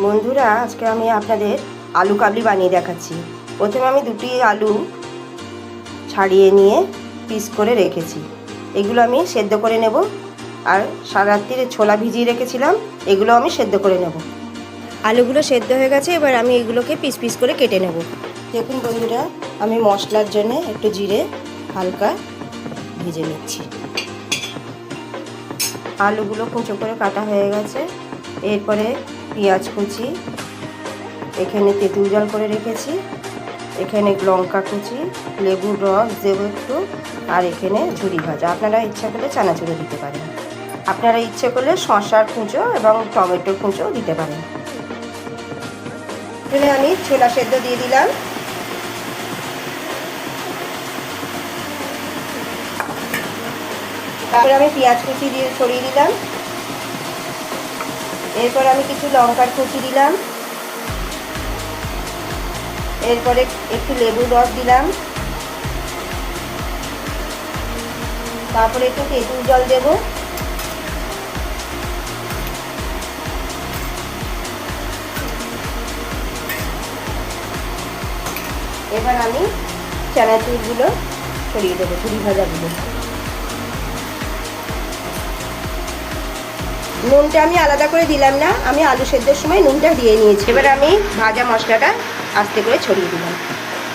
বন্ধুরা, আজকে আমি আপনাদের আলু কাবলি বানিয়ে দেখাচ্ছি। প্রথমে আমি দুটি আলু ছাড়িয়ে নিয়ে পিস করে রেখেছি। এগুলো আমি সেদ্ধ করে নেব। আর সারা রাত্রিরে ছোলা ভিজিয়ে রেখেছিলাম, এগুলো আমি সেদ্ধ করে নেব। আলুগুলো সেদ্ধ হয়ে গেছে, এবার আমি এগুলোকে পিস পিস করে কেটে নেব। দেখুন বন্ধুরা, আমি মশলার জন্য একটু জিরে হালকা ভেজে নিচ্ছি। আলুগুলো কুচো করে কাটা হয়ে গেছে। এরপরে পেঁয়াজ কুচি, এখানে তেঁতুল জল করে রেখেছি, এখানে লঙ্কা কুচি, লেবুর রস দেবো একটু, আর এখানে ঝুরি ভাজা। আপনারা ইচ্ছা করলে চানাচুরও দিতে পারেন, আপনারা ইচ্ছে করলে শসার কুঁচো এবং টমেটোর কুঁচোও দিতে পারেন। এখানে আমি ছোলা সেদ্ধ দিয়ে দিলাম। তারপরে আমি পেঁয়াজ কুচি দিয়ে ছড়িয়ে দিলাম। এরপর আমি কিছু লঙ্কার কুচি দিলাম। এরপরে একটু লেবুর রস দিলাম। তারপরে একটু তেঁতুল জল দেব। এবার আমি চানাচুরগুলো ছড়িয়ে দেবো, ঝুরি ভাজাগুলো। নুনটা আমি আলাদা করে দিলাম না, আমি আলু সেদ্ধের সময় নুনটা দিয়ে নিয়েছি। এবার আমি ভাজা মশলাটা আস্তে করে ছড়িয়ে দিলাম।